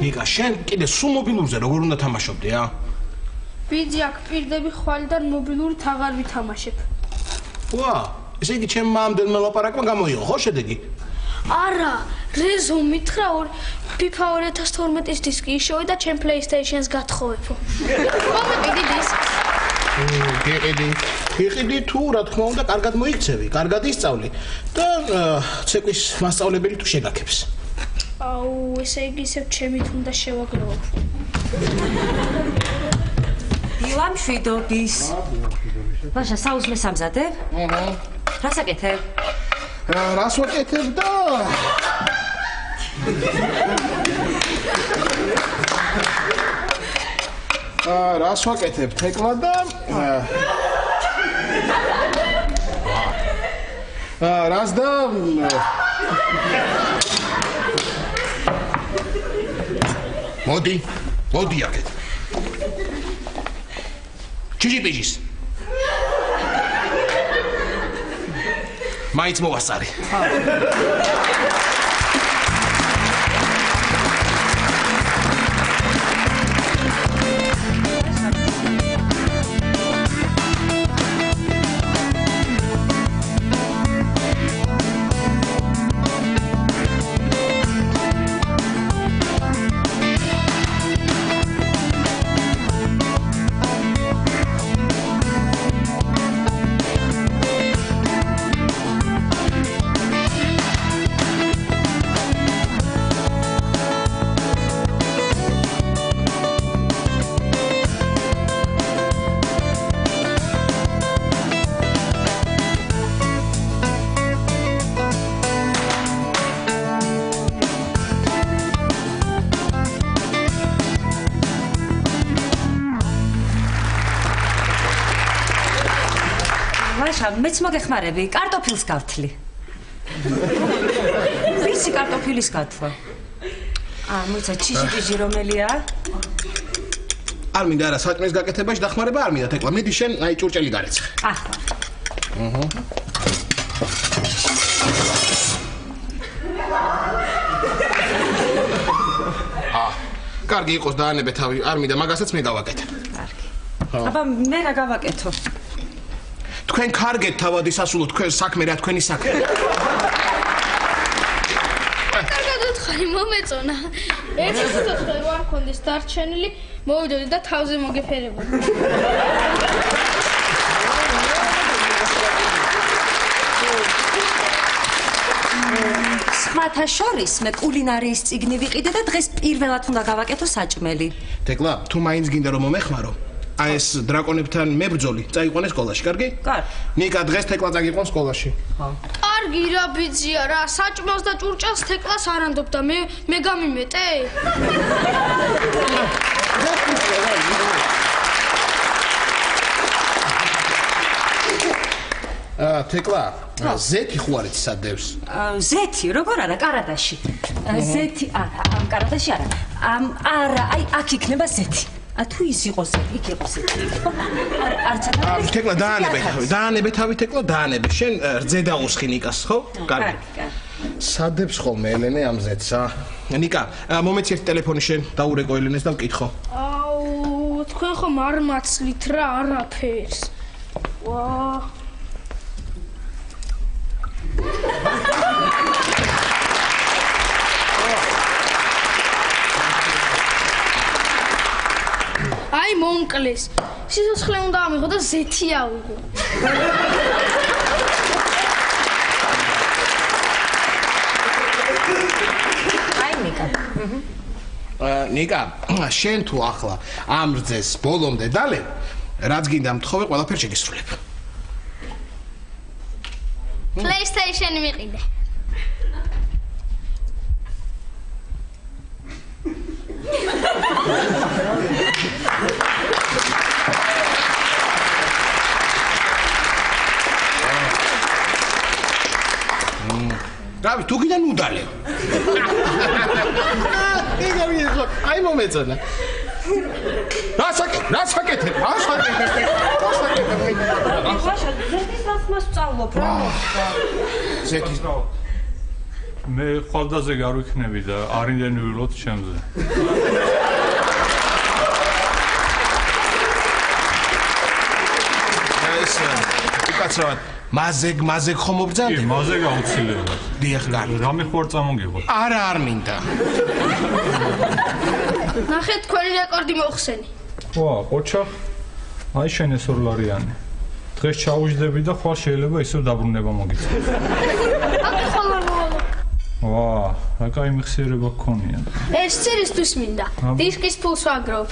ნიკა, შენ კიდე სულ მობილურზე როგორ უნდა თამაშობდი, ა? ბიძი აქ პირდები ხვალიდან მობილურით აღარ ვითამაშებ. ვა, ესე იგი ჩემ მამდებმა ლაპარაკმა გამოიღო, ხო შედეგი? არა, რეზო მითხრა FIFA 2012-ის დისკი ისოვე და ჩემ PlayStation-ს გათხოვებო. მომეყიდი დისკს. გიყიდი თუ რა თქმა უნდა, კარგად მოიქცევი, კარგად ისწავლი და ცეკვის მასწავლებელი თუ შეგაქებს. აუ, ესე იგი ისევ ჩემით უნდა შევაგროვო. დილამ შვიდობის. ვაშა, საუზმეს ამზადებ? რას აკეთებ? რას ვაკეთებ და რას ვაკეთებ თეკლა და რას და მოდი აკეთ ჩიჟიპიჟის მაინც მოვასწარე მეც მოგეხმარები, კარტოფილს გავთლი. ვიცი კარტოფილის გათლა. მოიცა ჩიჟიპიჟი რომელია? არ მინდა არა საჭმლის გაკეთებაში დახმარება არ მინდა თეკლა. მიდი შენ აი ჭურჭელი გარეცხე. კარგი იყოს დაანებე თავი, არ მინდა მაგასაც მე გავაკეთე. კარგი. აბა მე რა გავაკეთო? თქვენ კარგეთ თავად ისასულო თქვენ საქმე რა თქვენი საქმე. კარგად უთხარი მომეწონა. ერთი სიტყვა ვარ მქონდეს დარჩენილი, მოვიდოდი და თავზე მოგეფერებოდი. სხვათა შორის მე კულინარიის წიგნი ვიყიდე და დღეს პირველად უნდა გავაკეთო საჭმელი. თეკლა, თუ მაინც გინდა რომ მომეხმარო აი ეს დრაკონებთან მებრძოლი წაიყვანე სკოლაში, კარგი? კარგი. ნიკა დღეს თეკლა წაგიყვან სკოლაში. კარგი რა ბიძია რა, საჭმელს და ჭურჭელს თეკლას არ ანდობ და მე გამიმეტე? თეკლა, ზეთი ხო არის სადევს? ზეთი, როგორ არა, კარადაში. ზეთი არა, ამ კარადაში არა. არა, აი აქ იქნება ზეთი. თუ ის იყოს, იქ იყოს. თეკლა დაანებე თავი თეკლა, დაანებე. შენ რძე დაუსხი ნიკას, ხო? კარგი. სადებს ხოლმე ელენე ამ ზეთს, ნიკა, მომეცი ერთ ტელეფონი შენ დაურეკო ელენეს და ვკითხო. აუ, თქვენ ხომ არ მაცლით რა არაფერს. ვა აი მომკლეს. სიცოცხლე უნდა ამიღო და ზეთი ავიღო. აი ნიკა. ნიკა, შენ თუ ახლა ამ რძეს ბოლომდე დალევ, რაც გინდა მთხოვე ყველაფერს შეგისრულებ. PlayStation მიყიდე. რავი, თუ კიდე უდალე. აი მომეწონა. რას აკეთებ? ვაშა, ზეთის დასმას ვწავლობ რა. ზეთის. მე ხვალდაზე არ ვიქნები და არინდენვილოთ ჩემზე. ეს უკაცრავად მაზეგ ხომ მობრძანდი? კი, მაზე გაუცილებლად. დიახ, კარგი. რამე ხوار წამოგიღოთ. არა, არ მინდა. ნახე თქვენი რეკორდი მოხსენი. ვა, ოჩა. აი შენ ეს $2. დღეს ჩაუждები და ხვალ შეიძლება ისევ დაბრუნება მოგიწევ. აკი ხოლმე მოვალო. ვა, რა კაი მიხსიერება გქონია. ეს ცირისთვის მინდა. დისკის ფულს ვაგროვ.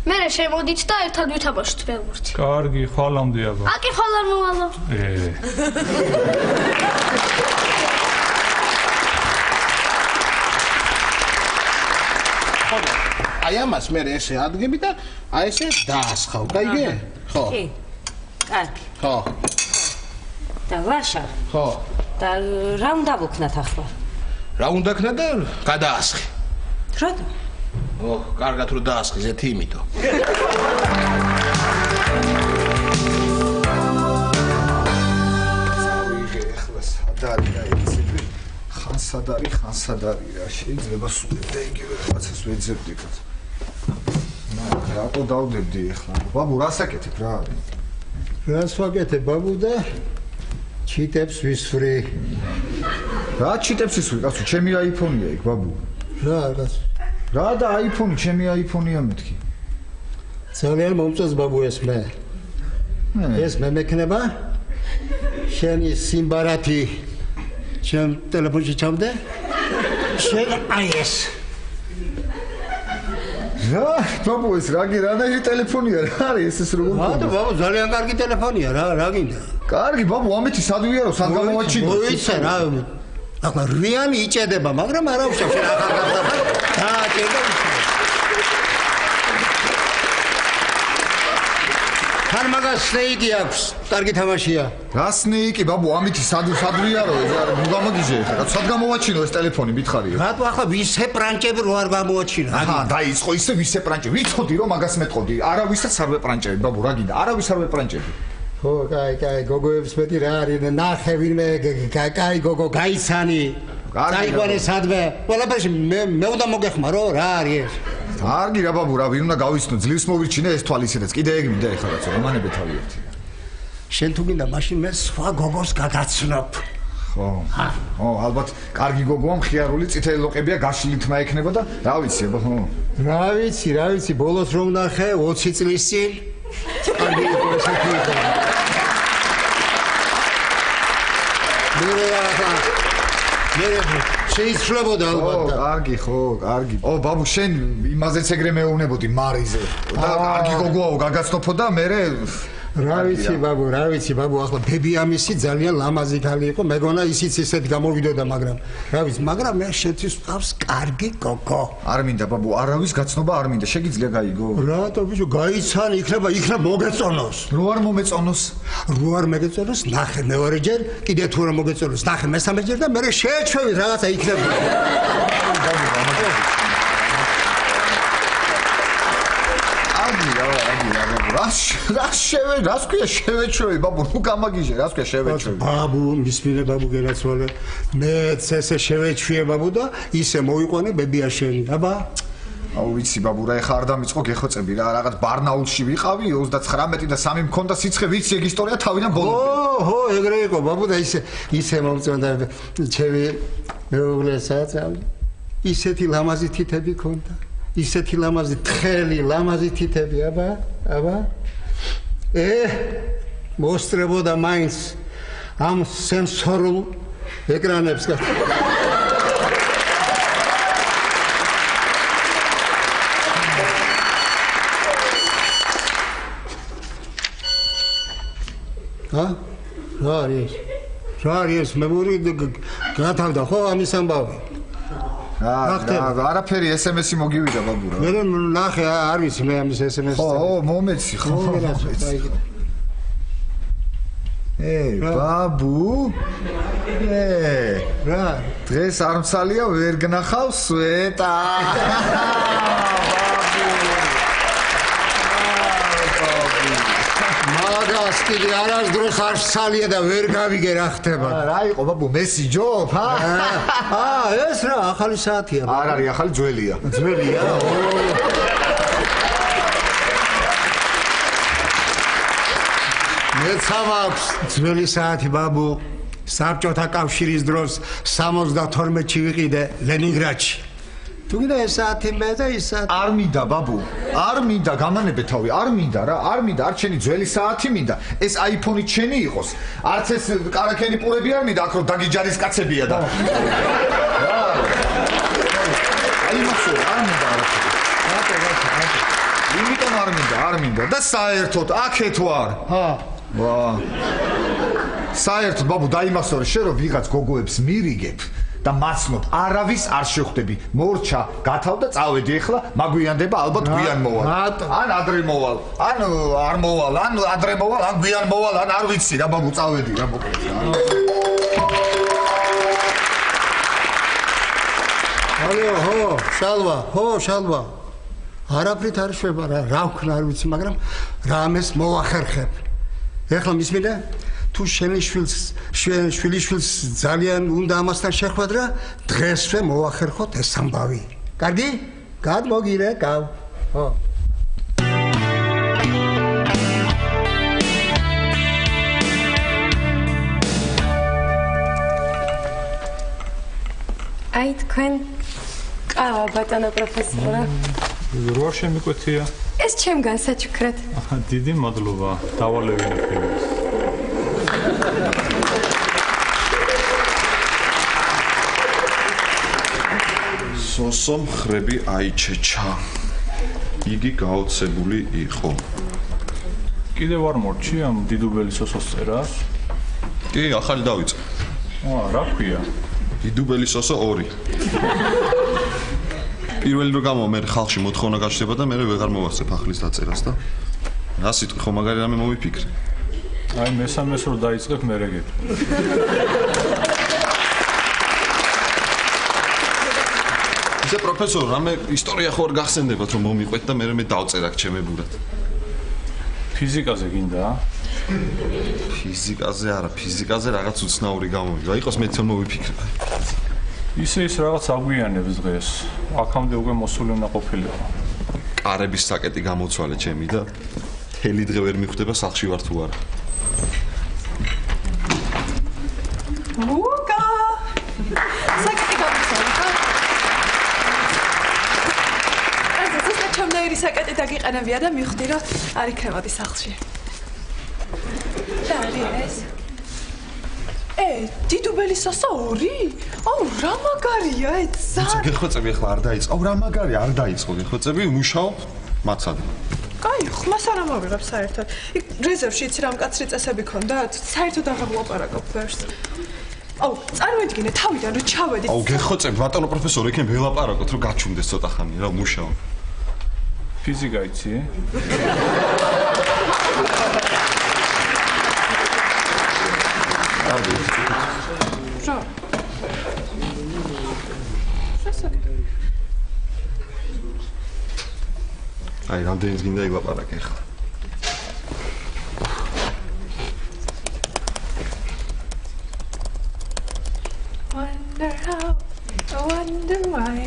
მე შემოდით და ერთად ვითამაშოთ ფეხბურთი. კარგი, ხვალამდე აბა. აკი ხოლმე მოვალო. აი ამას მე ესე ადგები და აი ესე დაასხავ. გაიგე? ხო. კი. კარგი. ხო. და ვაშა. ხო. და რა უნდა ვქნათ ახლა? რა უნდა ქნა და გადაასხი. რატო? ოჰ, კარგად რომ დაასხი ზეთი იმიტომ. ვიღე ახლა სადარია ეცები. ხანსადარი რა შეიძლება სულებ და იგივე რაღაცას ვეძებდით. რატო დავდებდი ახლა? ბაბუ რას აკეთებ რა არის? რას ვაკეთებ ბაბუ და ჩიტებს ვისვრი. რა ჩიტებს ისვრი? კაცო, ჩემი აიფონია იქ ბაბუ. რა რაღაც რა და აიფონი, ჩემი აიფონია მეთქი. ძალიან მომწონს ბაბუ ეს მე. ეს მე მექნება შენი სიმბარათი შენ ტელეფონში ჩამდე? შენ აი ეს. რა, ბაბუ ეს რანაირი ტელეფონია რა არის ეს როგორ მადლობა ბაბუ, ძალიან კარგი ტელეფონია რა გინდა? კარგი ბაბუ, ამეთი სად ვიარო, სად გამოვაჩინო? მოიცა რა. ახლა რიანი იჭედება, მაგრამ არა უშავ შენ ახალგაზრდა. ჭედა. ხარ მაგას სნეიკი აქვს, კარგი თამაშია. რა სნეიკი ბაბუ, ამეთი სად ვიარო, ეს არ გამოგიჟე ხა. სად გამოვაჩინო ეს ტელეფონი, მითხარიო? რატო ახლა ვისე პრანჭები რო არ გამოაჩინა? აჰა, დაიწყო ისე ვისე პრანჭები. ვიცოდი რომ მაგას მეტყოდი. არავისაც არ ვეპრანჭები, ბაბუ, რა გინდა? არავის არ ვეპრანჭები. ხო, კაი, გოგოებს მეტი რა არის? ნახე ვინმე, კაი გოგო, გაიცანი. წაიყვანე სადმე. ყველაფერში მე უნდა მოგეხმარო, რა არის ეს? კარგი რა ბაბუ, რა ვინ უნდა გავიცნო, ძლივს მოვირჩინე ეს თვალისედაც. კიდე ეგ მინდა ეხლა კაცო, რომანები თავი ერთი. შენ თუ გინდა მაშინ მე სხვა გოგოს გაგაცნობ. ხო. ალბათ კარგი გოგოა, მხიარული, წითელი ლოყებია, გაშლილი თმა ექნება და რა ვიცი, აბა ხო. რა ვიცი, ბოლოს რომ ნახე 20 წლის წინ. კარგი იყო ესეთი. მე შეიძლება ალბათ. კარგი ხო, კარგი. ბაბუ, შენ იმაზეც ეგრე მეუბნებოდი მარიზე. და კარგი გოგოაო, გაგაცნობო და მე რა ვიცი ბაბუ, ახლა ბები ამისი ძალიან ლამაზი ქალი იყო, მეგონა ისიც ისეთ გამოვიდოდა, მაგრამ მე შეთვის ვყავს კარგი გოგო. არ მინდა ბაბუ, არავის გაცნობა არ მინდა, შეგიძლია გაიგო. რატო ბიჭო, გაიცანი, იქნება მოგეწონოს. რო არ მომეწონოს? რო არ მეგეწონოს, ნახე მეორეჯერ, კიდე თუ არ მოგეწონოს, ნახე მესამეჯერ და მე შეეჩვევით რაღაცა იქნება. რას ქვია შევეჩვევი ბაბუ, ნუ გამაგიჟე, რას ქვია შევეჩვევი? ბაბუ, მისმინე ბაბუ გერაცვალე, მეც ესე შევეჩვიე ბაბუ და ისე მოიყვანე ბებია შენი, აბა? აუ ვიცი ბაბუ, რა ეხა არ დამიწყო გეხოცები რა, რაღაც ბარნაულში ვიყავი 39 და 3 მქონდა სიცხე, ვიცი ეგ ისტორია თავიდან ბოლომდე. ხო, ეგრე იყო ბაბუ და ისე მომწონდა ჩემი მეუღლესაც, ისეთი ლამაზი თითები ქონდა. ისეთი ლამაზი თხელი, ლამაზი თითები, აბა? მოსწრებოდა მაინც ამ სენსორულ ეკრანებს. რა არის? მე მორი გათავდა ხო ამის ამბავი? არაფერი SMS-ი მოგივიდა ბაბუ რა. მე ნახე არ ვიცი მე ამის SMS-ი. ხო, მომეცი ხო. ბაბუ. რა? დღეს არ მსალია ვერ გნახავ სვეტა. ბაბუ. მაგას კიდე არასდროს არ სალია და ვერ გავიგე რა ხდება. რა იყო ბაბუ მესიჯობ? ეს რა ახალი საათია. არ არის ახალი ძველია. ძველია? მეცა მაქვს ძველი საათი ბაბუ. საბჭოთა კავშირის დროს 72-ში ვიყიდე ლენინგრადში. თუ კიდე ეს საათი მე და ის საათი არ მინდა ბაბუ, არ მინდა გამანებე თავი, არ მინდა რა, არ მინდა, არ ჩენი ძველი საათი მინდა. ეს iPhone-ი ჩენი იყოს. არც ეს კარაქენი პურები არ მინდა, აქ რომ დაგიჯარის კაცებია და. აი მასო, არ მინდა არაფერი. იმიტომ არ მინდა და საერთოდ აქეთ ვარ. ვა. საერთოდ ბაბუ დაიმახსოვრე შენ რომ ვიღაც გოგოებს მირიგებ და მაცნობ არავის არ შეხვდები მორჩა გათავ და წავედი ახლა მაგვიანდება ალბათ გვიან მოვალ ან ადრე მოვალ ან არ მოვალ ან ადრე მოვალ ან გვიან მოვალ ან არ ვიცი რა ბაბუ წავედი რა მოკლედ ალო შალვა არაფრით არ შვება რა ვქნა არ ვიცი მაგრამ რამეს მოვახერხებ ეხლა მისმინე თუ შენი შვილიშვილს ძალიან უნდა ამასთან შეხვედრა დღესვე მოვახერხოთ ეს ამბავი კარგი? გადმოგირე გავ ხო აი თქვენ ყავა ბატონო პროფესორო რო შემიკვეთია ეს ჩემგან საჩუქრად დიდი მადლობა დავალევინე ფილმს სოსო მხრები აიჩეჩა. იგი გაოცებული იყო. კიდევ არ მორჩი ამ დიდუბელი სოსოს წერას? კი, ახალი დავიწყე. რა ქვია? დიდუბელი სოსო 2. პირველი რო გამო მე ხალხში მოთხოვნა გაჩნდება და მე ვეღარ მოვასწრებ ახლის დაწერას და რა სიტყვი ხო მაგარი რამე მოვიფიქრე. აი მესამეს რო დაიწყებ მე რეგეთ. ისე პროფესორ, რამე ისტორია ხო არ გახსენდებათ რომ მომიყვეთ და მე დავწერა ჩემებურად. ფიზიკაზე გინდა? ფიზიკაზე არა, ფიზიკაზე რაღაც უცნაური გამოვიდა. იყოს მეც მოვიფიქრე. ისე ის რაღაც აგვიანებს დღეს. აქამდე უკვე მოსული უნდა ყოფილიყო. კარების საკეტი გამოცვალე ჩემი და თელი დღე ვერ მიხვდება სახლში ვარ თუ არა. ლუკა! საკეტი გამოცვალე ხა? ეს ჩემნაირი საკეტი დაგიყენებია და მივხვდი რომ არ იქნებოდი სახლში. და არის დიდუბელი სოსო 2? აუ რა მაგარია ეცა. გეხვეწები ახლა არ დაიწყო. რა მაგარი არ დაიწყო გეხვეწები, მუშაობ მაცად. კაი, ხმას არ ამოვიღებ საერთოდ. იქ რეზერვში იცი რამ კაცრი წესები ქონდათ? საერთოდ აღარ ვლაპარაკობ ვერს. აუ, წარმოიდგინე თავიდან რომ ჩავედი. აუ, გეხვეწები ბატონო პროფესორი, იქნებ ველაპარაკოთ რომ გაჩუმდეს ცოტა ხანი, რა მუშაობ. ფიზიკა იცი? რა? აი, რამდენიც გინდა ილაპარაკე ახლა. Wonder how, I wonder why.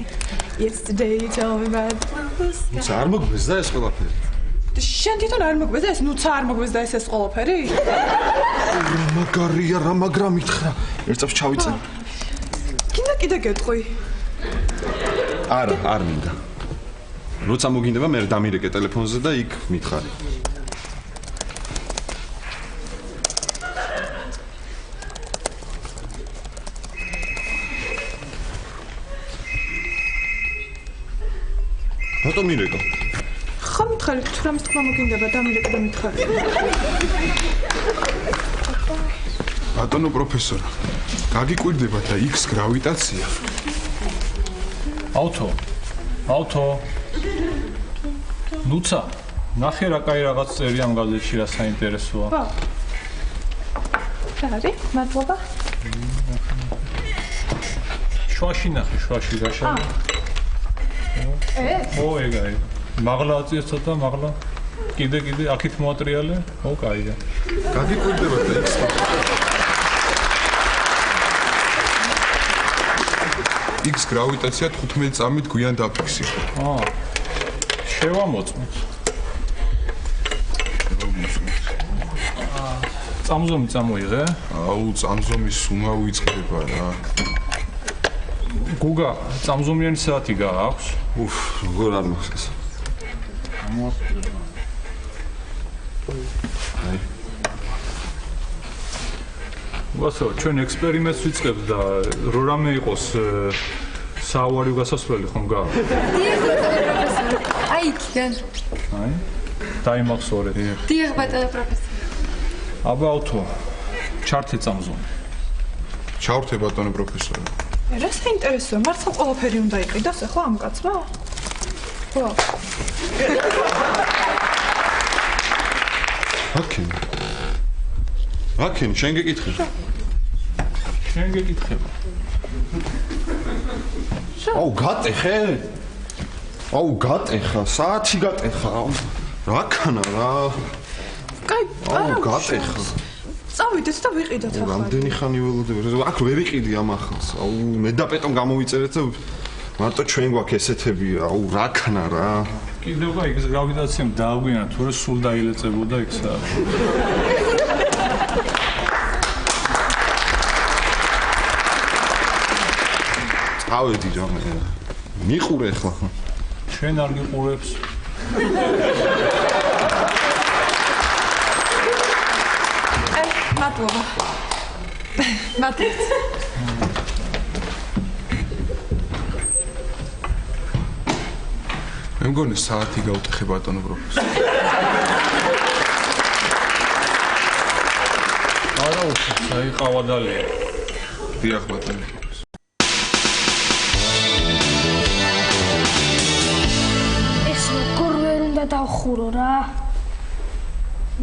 Yesterday you told me about the sky. არ მოგვეცდა ეს ყველაფერი. შენ თვითონ არ მოგვეცდა ეს, ნუცა არ მოგვეცდა ეს ყველაფერი? რა მაგარია, რა მაგრა მითხრა. ერთ წამს ჩავიწე. გინდა კიდე გეტყვი? არა, არ მინდა. როცა მოგინდება მე დამირეკე ტელეფონზე და იქ მითხარი. რატომ მირეკო? ხა მითხარი თუ რამის თქმა მოგინდება დამირეკე და მითხარი. ბატონო პროფესორო, გაგიკვირდება და X გრავიტაცია. ავთო. ნუცა, ნახე რა კაი რაღაც წერი ამ გაზეთში რა საინტერესოა. ხო. რა არის? მადლობა. შვაში ნახე, შვაში გაშა. ო, ეგ. მაღლა აწიეს ცოტა, მაღლა. კიდე აქით მოატრიალე? ო, კაია. გაგიკვირდება და იქს. იქს გრავიტაცია 15 წამით გვიან დაფიქსირდა. შევამოწმოთ. წამზომი წამოიღე? აუ, წამზომის სუმა ვიწყდება რა. გუგა, წამზომიანი საათი გააქვს? უფ, როგორ არ მოხდეს. ვასო, ჩვენ ექსპერიმენტს ვიწყებთ და რო რამე იყოს საავაριო გასასვლელი ხომ გააქვს? დიახ, პროფესორი. აი, იქიდან. აი, დაიმახსოვრეთ. დიახ, ბატონო პროფესორი. აბაუთო, ჩართე წამზომი. ჩავრთე ბატონო პროფესორი. რა საინტერესოა, მართლა ყველაფერი უნდა იყიდოს ახლა ამ კაცმა? ხო. აკენ, შენ გეკითხები. შენ გეკითხება. აუ, გატეხე? აუ, გატეხა, საათი გატეხა. რა ქანა რა? კაი, აუ, გატეხა. წავიდეთ და ვიყიდოთ ახლა. რამდენი ხანი ველოდებოდი? აქ ვერ იყიდი ამ ახალს. აუ, მე და პეტომ გამოვიწერეთ და მარტო ჩვენ გვაქვს ესეთები. აუ, რა ქანა რა? კიდევ გაიგ გრავიტაციამ დააგვიანა, თუ რა სულ დაილეწებოდა იქ საათი. წავედი რა მე. მიყურე ახლა. ჩვენ არ გიყურებს. მადლობა. მადლობთ. მე მგონი საათი გავტეხე ბატონო პროფესორი. არა უშო, საიყავა დალია. დიახ ბატონო. ეს როგორ ვერ უნდა დავხურო რა?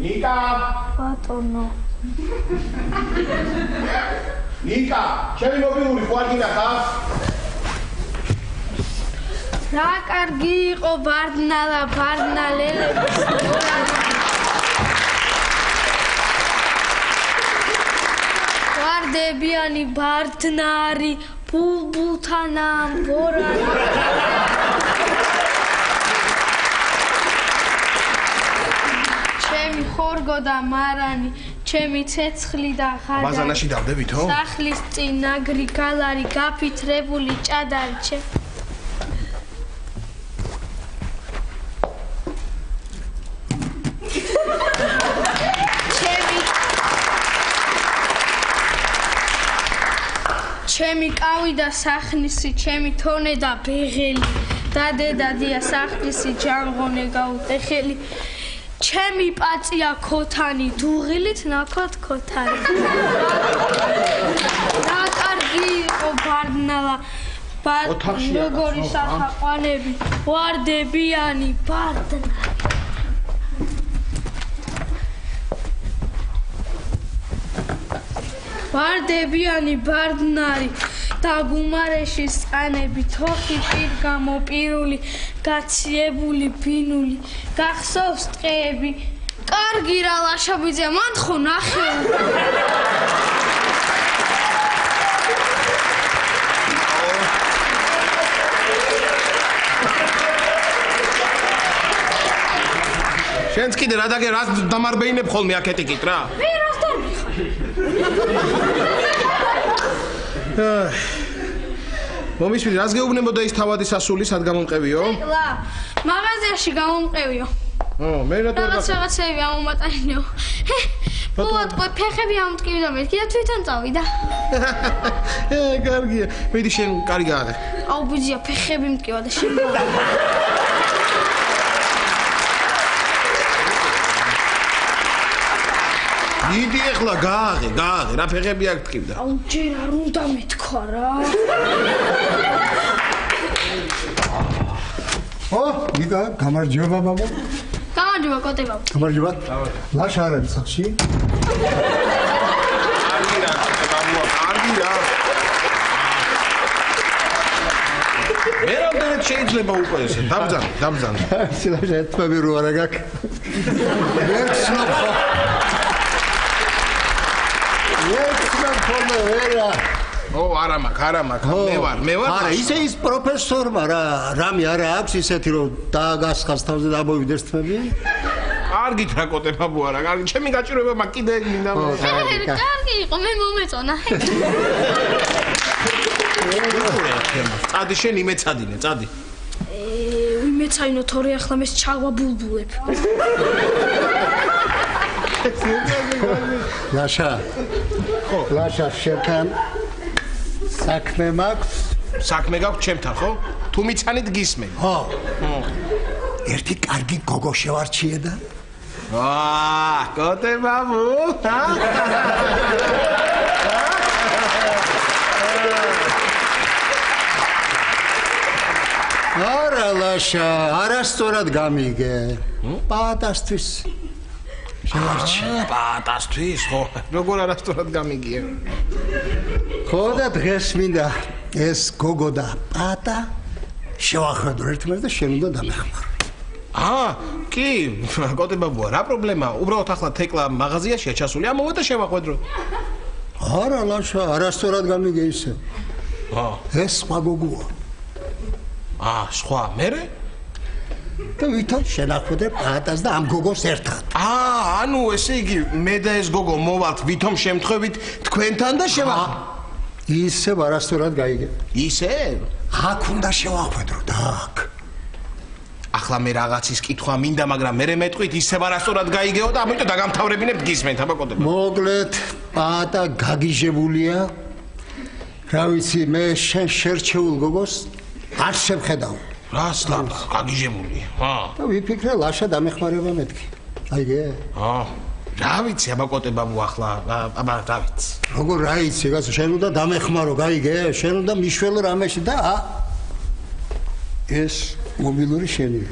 ნიკა! ბატონო. ნიკა, ჩემი მობილური ხო არ გინახავს? რა კარგი იყო ბარდნალელების ვარდებიანი ბარდნარი ბულბულთან ამბორანი ჩემი ხორგო და მარანი ჩემი ცეცხლი და ხადარი ბაზანაში დავდებითო? სახლის წინ ნაგრი გალარი გაფიცრებული ჭადარი ჩემი კავი და სახნისი, ჩემი თონე და ბეღელი, და დედადია სახნისი ჯანღონე გაუტეხელი. ჩემი პაწია ქოთანი, დუღილით ნაქოთ ქოთანი. რა კარგი იყო ბარდნალა, როგორი საფაყვანები, ვარდებიანი ბარდნალი. ვარდებიანი ბარდნარი და გუმარეში სყანები თოხი პირ გამოპირული გაციებული ბინული გახსოვს ტყეები კარგი რა ლაშაბიძე მან ხო ნახე შენც კიდე რა დაგე რას დამარბეინებ ხოლმე აქ ეტიკით რა მე რას დამიხარ მომისმინე რას გეუბნებოდა ის თავადის ასული სად გამომყევიო? ეკლა მაღაზიაში გამომყევიო მე რატომ რაღაცები ამომატანიო ბოლოტყო ფეხები ამტკივდა მეთქი და თვითონ წავიდა კარგია მიდი შენ კარი გააღე აუ ბიძია ფეხები მტკივა და შენ მიდი ეხლა გააღე რა ფეხები აქ ტკივდა აუ ჯერ არ უნდა მეთქვა რა ნიკა გამარჯობა ბაბა გამარჯობა კოტე ბაბა გამარჯობა ლაშა არ არის სახში მე რამდენად იძლება უკვე ესე. დამძან. სილაშა თმები რო არა გაქვს. ვერ ცნობ ხო. ვერა. არა მაქვს, მე ვარ. არა, ისე ის პროფესორმა რა, რამე არა აქვს ისეთი რომ დააგასხას თავზე დამოვიდეს თმები? კარგით რა კოტებაბუ არა, კარგი, ჩემი გაჭირვება მაგ კიდე მინდა. კარგი იყო, მე მომეწონა. წადი შენ იმეცადინე, წადი. ვიმეცაინო თორე ახლა მეს ჩაღვა ბულბულებ. ლაშა. ხო, ლაშა შენთან საქმე მაქვს? საქმე გაქვს ჩემთან, ხო? თუ მიცანით გისმენ. ხო. ერთი კარგი გოგო შევარჩიე და კოტებაბუ, არა ლაშა, არასწორად გამიგე. პატასთვის შევარჩიე. პატასთვის, ხო? როგორ არასწორად გამიგია? ხო და დღეს მინდა ეს გოგო და პატა შევახედო ერთმანეთს და შენ უნდა დამეხმარო. კი, კოტებაბუა, რა პრობლემაა? უბრალოდ ახლა თეკლა მაღაზიაშია ჩასული, ამოვა და შევახვედროთ. არა ლაშა, არასწორად გამიგე ისე. ეს სხვა გოგოა. სხვა, მერე? და ვითომ შენახვედრე პატას და ამ გოგოს ერთად. ანუ ესე იგი მე და ეს გოგო მოვალთ ვითომ შემთხვევით თქვენთან და ისევ არასწორად გაიგე. ისევ? აქ უნდა შევახვედრო და აქ. ახლა მე რაღაცის კითხვა მინდა, მაგრამ მე მეტყვით ისევ არასწორად გაიგეო და ამიტომ დაგამთავრებინებთ გისმენთ, აბა კოტებო. მოკლედ, პატა გაგიჟებულია. რა ვიცი, მე შენ შერჩეულ გოგოს არ შევხედავ. რას ლაბა, გაგიჟებულია. და ვიფიქრე ლაშა დამეხმარება მეთქი. აიგე? რა ვიცი, აბა კოტებაბუ ახლა, აბა რა ვიცი. როგორ რა იცი, გასო, შენ უნდა დამეხმარო, გაიგე? შენ უნდა მიშველო რამეში და ეს მობილური შენია.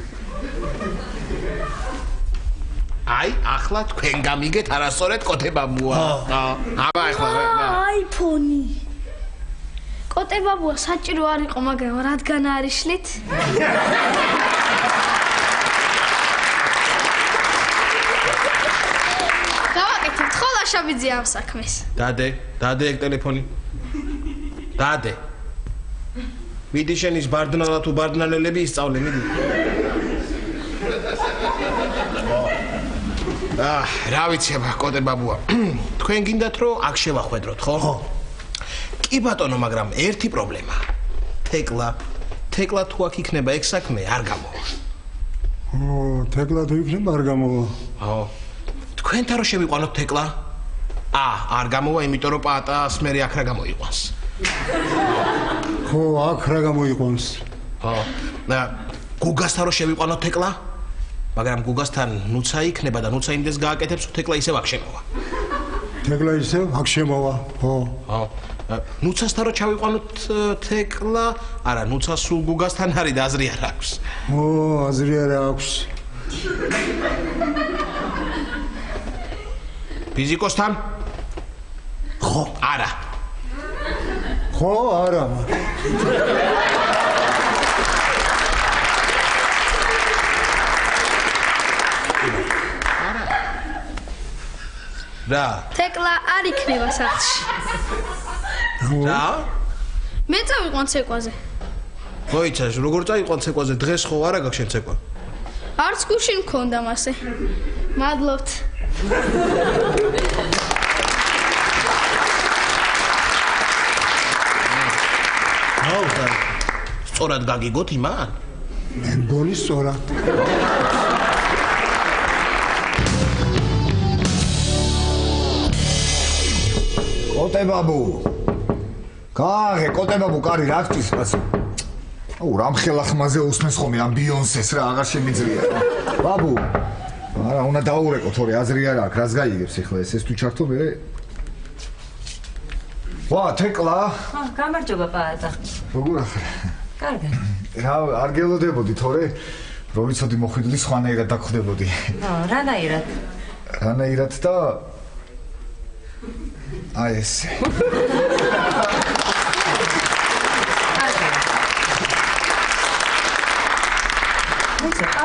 ახლა თქვენ გამიგეთ არასწორად კოტებაბუა. აბა ახლა აიფონი. კოტებაბუა საჭირო არ იყო, მაგრამ რადგან არიშლით? გავაკეთებთ ხო ლაშაბიძე ამ საქმეს? დადე ეგ ტელეფონი. დადე. მიდი შენ ის ბარდნალა თუ ბარდნალელები ისწავლე, მიდი. რა ვიცი აბა კოტებაბუა. თქვენ გინდათ რომ აქ შევახვედროთ, ხო? კი ბატონო, მაგრამ ერთი პრობლემაა. თეკლა თუ აქ იქნება ეგ საქმე არ გამოვა. თეკლა თუ იქნება არ გამოვა. თქვენთან რომ შევიყვანოთ თეკლა? არ გამოვა, იმიტომ რომ პატას მე აქ რა გამოიყვანს. ხო, აქ რა გამოიყვანს. გუგასთან რომ შევიყვანოთ თეკლა? მაგრამ გუგასთან ნუცა იქნება და ნუცა იმდეს გააკეთებს, თეკლა ისევ აქ შემოვა. თეკლა ისევ აქ შემოვა. ხო. ნუცასთან რომ ჩავიყვანოთ თეკლა, არა, ნუცა სულ გუგასთან არის და აზრი არ აქვს. აზრი არ აქვს. ფიზიკოსთან? ხო. არა. ხო, არა. რა? თეკლა არ იქნება სახლში. რა? მე წავიყვან ცეკვაზე. მოიცა, როგორ წაიყვან ცეკვაზე? დღეს ხო არა გაქვს შენ ცეკვა? არც გუშინ მქონდა მასე. მადლობთ. სწორად გაგიგოთ იმან? მე მგონი სწორად. კოტებაბუ. კოტებაბუ, კარი რა გწის კაცო? რამ ხელახმაზე უსმენს ხოლმე ამ ბიონსეს რა, აღარ შემიძლია. ბაბუ. არა, უნდა დაურეკო, თორე აზრი არ აქვს, რას გაიგებს ახლა ეს თუ ჩართო მე? თეკლა. გამარჯობა პაატა. როგორ ახლა? კარგი. რა, არ გელოდებოდი, თორე რომ ვიცოდი მოხვიდლი სხვანაირად დაგხვდებოდი. რანაირად? რანაირად და ეს.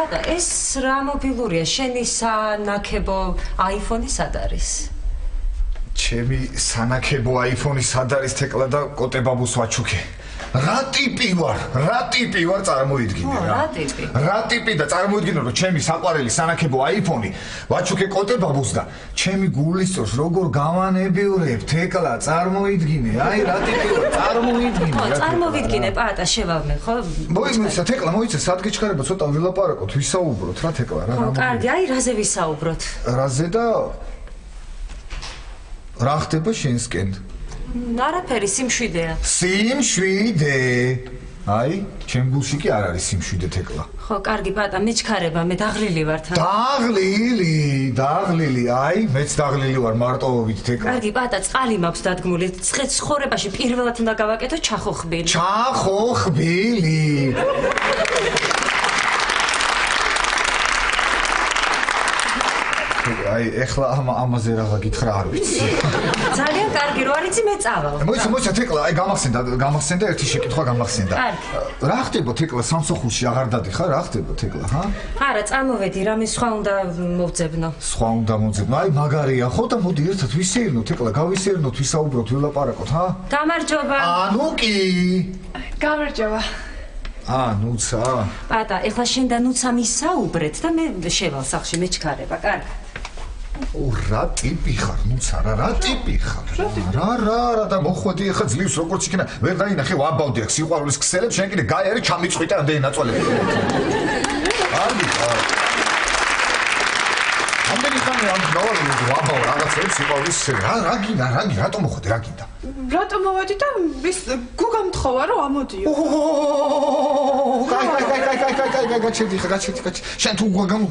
პატა, ეს რა მობილურია? შენი სანაკებო iPhone-ი სად არის? ჩემი სანაკებო iPhone-ი სად არის თეკლა და კოტებაბუს ვაჩუქე. რა ტიპი ვარ წარმოიდგინე რა. რა ტიპი და წარმოიდგინე რომ ჩემი საყვარელი სანაკებო iPhone-ი ვაჩუქე კოტებაბუს და ჩემი გულისწორს როგორ გავანებიურებ თეკლა წარმოიდგინე. აი რა ტიპი ვარ წარმოიდგინე. წარმოვიდგინე პატა შევავმე ხო? მოიცა თეკლა მოიცა სად გიჩქარება ცოტა ვილაპარაკოთ ვისაუბროთ რა თეკლა რა. კარგი, აი რაზე ვისაუბროთ? რაზე და რა ხდება შენსკენ? არაფერი, სიმშვიდეა. სიმშვიდე. აი, ჩემ გულში კი არ არის სიმშვიდე თეკლა. ხო, კარგი პატა, მეჩქარება, მე დაღლილი ვარ თან. დაღლილი, აი, მეც დაღლილი ვარ მარტოობით თეკლა. კარგი პატა, წყალი მაქვს დადგმული. ცხოვრებაში პირველად უნდა გავაკეთო ჩახოხბილი. ჩახოხბილი. აი, ეხლა ამაზე რა გითხრა არ ვიცი. ძალიან კარგი, რო არიცი მე წავალ. მოიცა თეკლა, აი გამახსენდა ერთი შეკითხვა გამახსენდა. რა ხდება თეკლა სამსახურში აღარ დადიხარ? რა ხდება თეკლა, ჰა? არა, წამოვედი, რამე სხვა უნდა მოვძებნო. სხვა უნდა მოვძებნო. აი, მაგარია ხო და მოდი ერთად ვისეირნოთ თეკლა, გავისეირნოთ, ვისაუბროთ, ვილაპარაკოთ, ჰა? გამარჯობა. ანუ კი. გამარჯობა. ნუცა. პატა, ეხლა შენ და ნუცა მისაუბრეთ და მე შევალ სახლში მეჩქარება, კარგი. რა ტიპი ხარ, ნუცა, რა ტიპი ხარ? რა და მოხვედი ახლა ძლივს როგორც იქნა, ვერ დაინახე ვაბავდი აქ სიყვარულის ქსელებს, შენ კიდე გაიარე ჩამიწყვიტე ამდენი ნაწოლები. ამდენი ხანი ამ ვაბავ რაღაცებს სიყვარულის ქსელებს. რა გინდა, რატომ მოხვედი, რა გინდა? რატომ მოვედი და ის გუგამთხოვა რომ ამოდიო. გაჩერდი. შენ თუ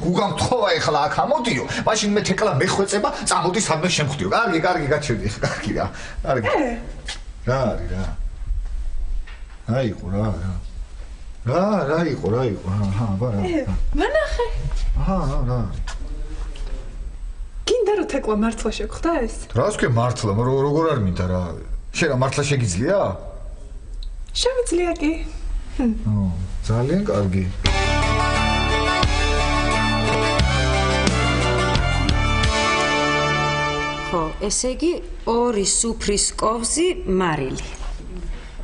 გუგამთხოვა ეხლა აქ ამოდიო, მაშინ მე თეკლა მეხვეწება, წამოდი სადმე შემხვდიო. კარგი, გაჩერდი. კარგი რა. რა არის რა? რა იყო რა? რა იყო? აბა. მანახე. რა. გინდა რომ თეკლა მართლა შეგხვდა ეს? რას ქვია მართლა, როგორ არ მინდა რა. შენ რა მართლა შეგიძლია? შევიძლია კი. ძალიან კარგი. ხო, ესე იგი 2 სუფრის კოვზი მარილი.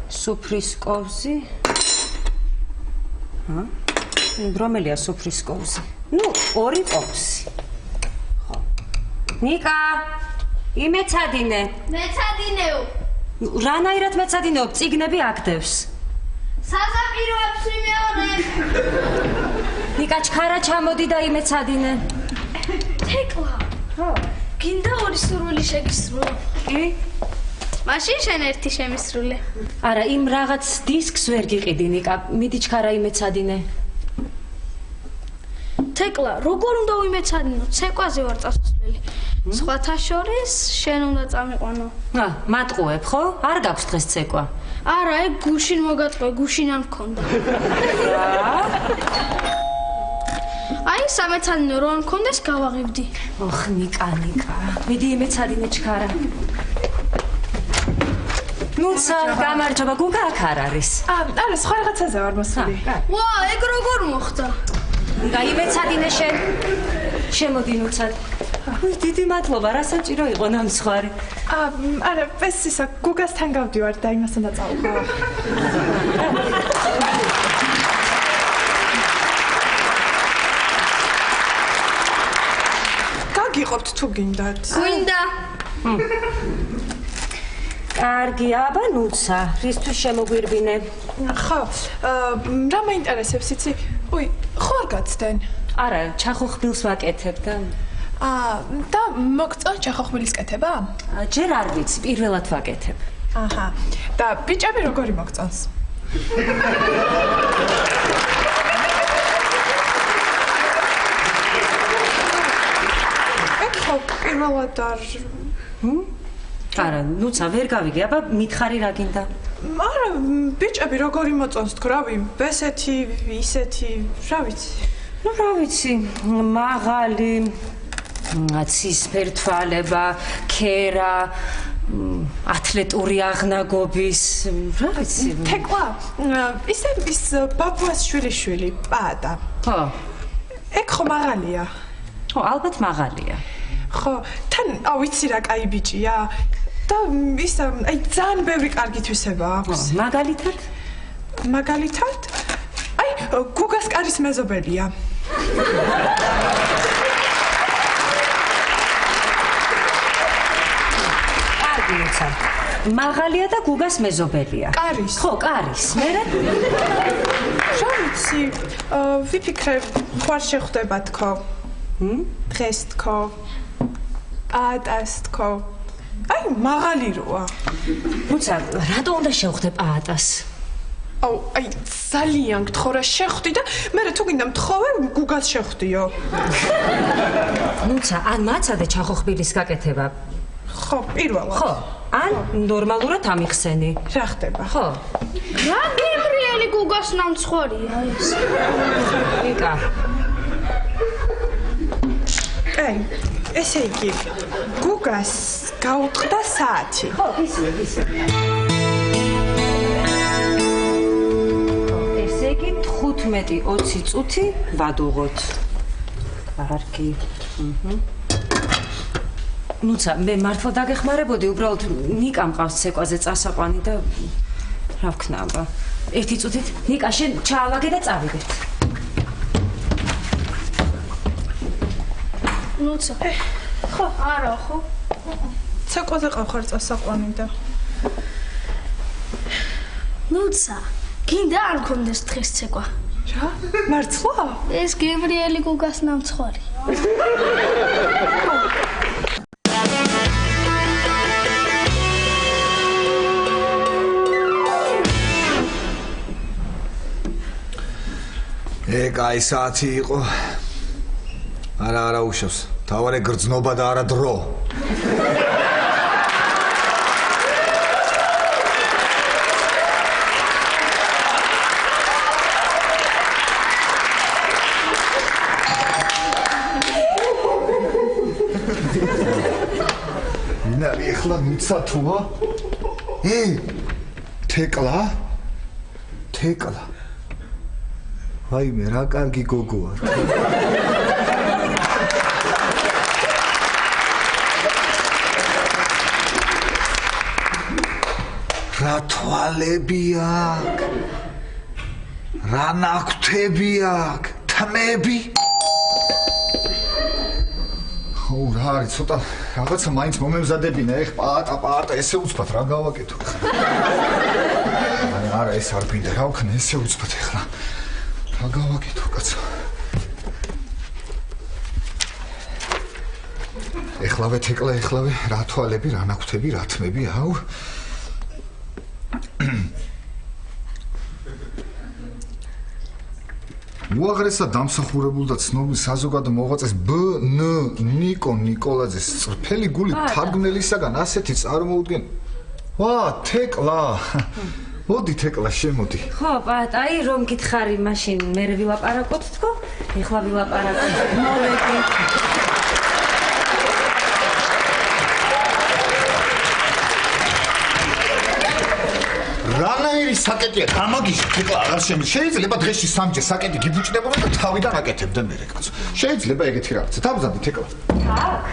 სუფრის კოვზი. რომელია სუფრის კოვზი? 2 კოვზი. ნიკა, იმეცადინე. მეცადინეო. რანაირად მეცადინეო, წიგნები აგდევს. საზაპიროებს ვიმეორებ. ნიკა, ჩქარა ჩამოდი და იმეცადინე. თეკლა. გინდა 2 სურვილი შეგისრულო. კი? მაშინ შენ ერთი შემისრულე. არა, იმ რაღაც დისკს ვერ გიყიდი, ნიკა. მიდი ჩქარა იმეცადინე. თეკლა, როგორ უნდა ვიმეცადინო? ცეკვაზე ვარ წასვლელი. სხვათა შორის შენ უნდა წამიყვანო. მატყუებ, ხო? არ გაქვს დღეს ცეკვა. არა, ეგ გუშინ მოგატყვე, გუშინ არ მქონდა. აი, სამეცადინო რო არ მქონდეს, გავაღებდი. ნიკა. მიდი იმეცადინე ჩქარა. ნუცა, გამარჯობა, გუგა აქ არ არის. არა, სხვა რაღაცაზე ვარ მოსული. ვა, ეგ როგორ მოხდა? გაიმეცადინე შენ. შემოდი ნუცა. დიდი მადლობა, რა საჭირო იყო ნამსხვარი. არა, ეს ისა გუგასთან გავდივარ და იმას უნდა წავუყო. გაგიყოფთ თუ გინდათ? გვინდა. კარგი, აბა ნუცა, რისთვის შემოგვირბინე? ხო, რა მაინტერესებს იცი? ხო არ გაცდენ? არა, ჩახოხბილს ვაკეთებ და და მოგწონს ჩახოხბილის კეთება? ჯერ არ ვიცი, პირველად ვაკეთებ. და ბიჭები როგორი მოგწონს? ხო, პირველად არ არა, ნუცა ვერ გავიგე, აბა მითხარი რა გინდა? არა, ბიჭები როგორი მოწონს თქო, რავი, ესეთი, ისეთი, რა ვიცი. რა ვიცი, მაღალი, ცისფერ თვალება, ქერა, ათლეტური აღნაგობის, რა ვიცი. თეკლა, ის ბაბუას შვილიშვილი, პატა. ხო. ეგ ხო მაღალია. ხო, ალბათ მაღალია. ხო, თან ვიცი რა კაი ბიჭია და ის აი ძალიან ბევრი კარგი თვისება აქვს. მაგალითად? მაგალითად? აი გუგას კარის მეზობელია. კარგი უცა. მაღალია და გუგას მეზობელია. კარის. ხო, კარის. მერე? რა ვიცი, ვიფიქრე, ხوار შეხვდება თქო. დღეს თქო. პაატას თქო. აი, მაღალი როა. უცა, რატო უნდა შევხვდე პაატას? აუ, აი, ძალიან გთხოვ რა შეხვდი და მე თუ გინდა მთხოვე, გუგას შეხვდიო. უცა, ან მაცადე ჩახოხბილის გაკეთება. ხო, პირველად. ხო, ან ნორმალურად ამიხსენი. რა ხდება? ხო. რა გემრიელი გუგას ნამცხვარია ეს. იკა. აი, ესე იგი, გუგას გაუტყდა საათი. ხო, ისე. ესე იგი 15-20 წუთი ვადუღოთ. კარგი. ნუცა, მე მართლა დაგეხმარებოდი, უბრალოდ ნიკა მყავს ცეკვაზე წასაყვანი და რა ვქნა აბა. 1 წუთით ნიკა შენ ჩაალაგე და წავიდეთ. ნუცა. ხო, არა ხო. ცეკვაზე ყავხარ წასაყვანი და ნუცა. გინდა არ მქონდეს დღეს ცეკვა. რა? მართლა? ეს გემრიელი გუგას ნამცხვარი. აი საათი იყო. არა უშავს. თავარი გრძნობა და არა დრო. ნარი ახლა მიცა თუა? თეკლა? აი მე რა კარგი გოგო ვარ. რა თვალები აქვს? რა ნაკვთები აქვს? თმები? ო რა არის ცოტა რაღაცა მაინც მომემზადებინა ეხ პაატა ესე უცბად რა გავაკეთო ხა. არა ეს არ გინდა რა ვქნა ესე უცბად ეხლა. რა გავაკეთო კაცო. ეხლავე თეკლა ეხლავე რა თვალები რა ნაკვთები რა თმები აუ. უაღრესად დამსახურებულ და ცნობილ საზოგადო მოღვაწეს ბ.ნ. ნიკო ნიკოლაძეს წრფელი გული თარგმნელისაგან ასეთი წარმოუდგენ. ვა, თეკლა. მოდი თეკლა შემოდი. ხო, პაატა, აი რომ გითხარი, მაშინ მე ვილაპარაკოთ თქო? ეხლა ვილაპარაკოთ. მოლედი. რანაირი საკეტია გამაგიჟე თეკლა აღარ შეიძლება დღეში სამჯერ საკეტი გიბუჭდებოდა და თავიდან აკეთებდა მერე კაცო. შეიძლება ეგეთი რაღაცა. თავზანდი თეკლა. თაკ.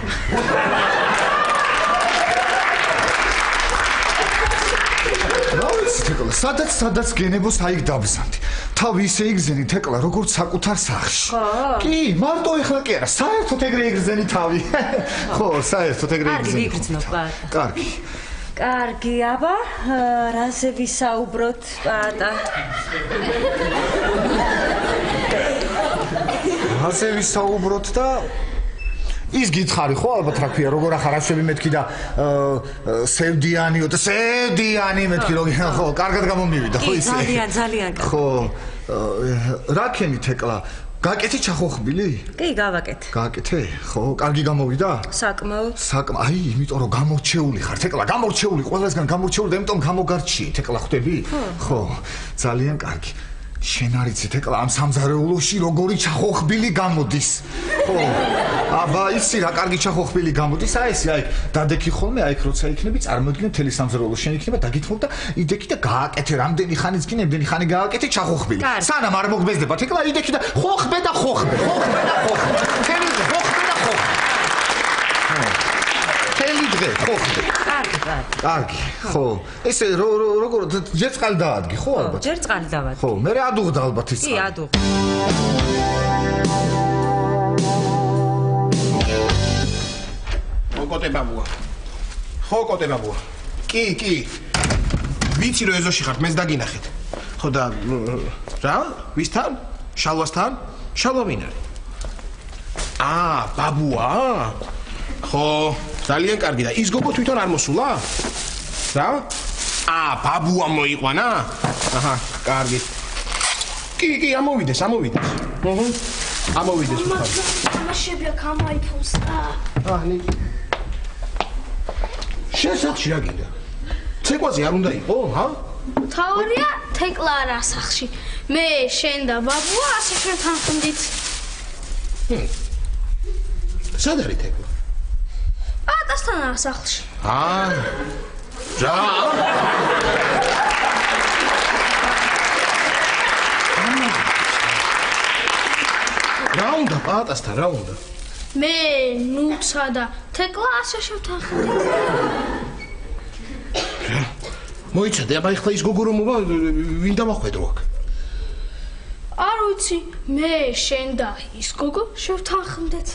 თეკლა, სადაც გენებოს აიგ დაბზანდი. თავი ისე იგზენი თეკლა, როგორც საკუთარ სახლში. კი, მარტო ეხლა კი არა, საერთოდ ეგრე იგზენი თავი. ხო, საერთოდ ეგრე იგზენი. კარგი, ვიგრძნო პაატა. კარგი. კარგი, აბა, რაზე ვისაუბროთ, პაატა? რაზე ვისაუბროთ და ის გითხარი ხო ალბათ რა ქვია როგორ ახარ აშვები მეთქი და სევდიანიო და სევდიანი მეთქი როგორ ხო კარგად გამომივიდა ხო ისე ძალიან კარგი ხო რა ქენი თეკლა გაკეთე ჩახოხბილი? კი, გავაკეთე. გააკეთე? ხო, კარგი გამოვიდა? საკმაოდ. აი, იმიტომ რომ გამორჩეული ხარ, თეკლა, გამორჩეული, ყველასგან გამორჩეული და იმიტომ გამოგარჩიე, თეკლა ხვდები? ხო, ძალიან კარგი. შენ არ იცი თეკლა ამ სამზარეულოში როგორი ჩახოხბილი გამოდის. ხო. აბა იცი რა კარგი ჩახოხბილი გამოდის. აი ესე აი დადექი ხოლმე აი როცა იქნები წარმოიდგინე მთელი სამზარეულო შენ იქნება დაგითხოვ და იდექი და გააკეთე რამდენი ხანიც კი ნამდვილი ხანი გააკეთე ჩახოხბილი. სანამ არ მოგბეზდება თეკლა იდექი და ხოხბე და ხოხბე. თელი დღე ხოხბე და ხოხბე. თელი დღე ხოხბე. კარგი, ხო. ესე როგორ ჯერ წყალი დაადგი, ხო ალბათ? ჯერ წყალი დავადგი. ხო, მე ადუღდა ალბათ ის წყალი. კი, ადუღ. ხო, კოტე ბაბუა. ხო, კოტე ბაბუა. კი. ვიცი რომ ეზოში ხართ, მეც დაგინახეთ. ხო და რა? ვისთან? შალვასთან? შალვა ვინ არის? ბაბუა? ხო, ძალიან კარგი და ის გოგო თვითონ არ მოსულა? რა? ბაბუა მოიყვანა? აჰა, კარგი. კი, ამოვიდეს. ამოვიდეს უხარ. თამაშები აქ ამაიფოს და. შენ სახში რა გინდა? ცეკვაზე არ უნდა იყო, ჰა? თავია თეკლა არა სახში. მე, შენ და ბაბუა ასე ჩვენთან ხდით. სად არის თეკლა? პატასთან არა სახლში. რა? რა უნდა პატასთან, რა უნდა? მე, ნუცა და თეკლა ასე შევთან ხდით. მოიცადე, აბა ეხლა ის გოგო რომ მოვა, ვინ დამახვედრო აქ? არ ვიცი, მე, შენ და ის გოგო შევთან ხდით.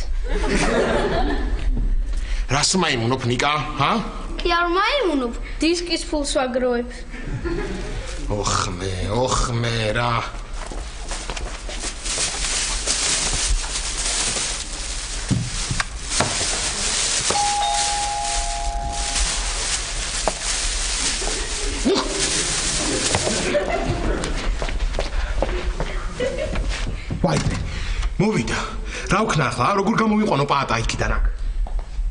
რას მაიმუნობ ნიკა, ჰა? კი არ მაიმუნობ, დისკის ფულს ვაგროვებ. ოხმე რა. ვაიმე, მოვიდა. რა ვქნა ახლა, როგორ გამოვიყვანო პაატა იქიდან აქ?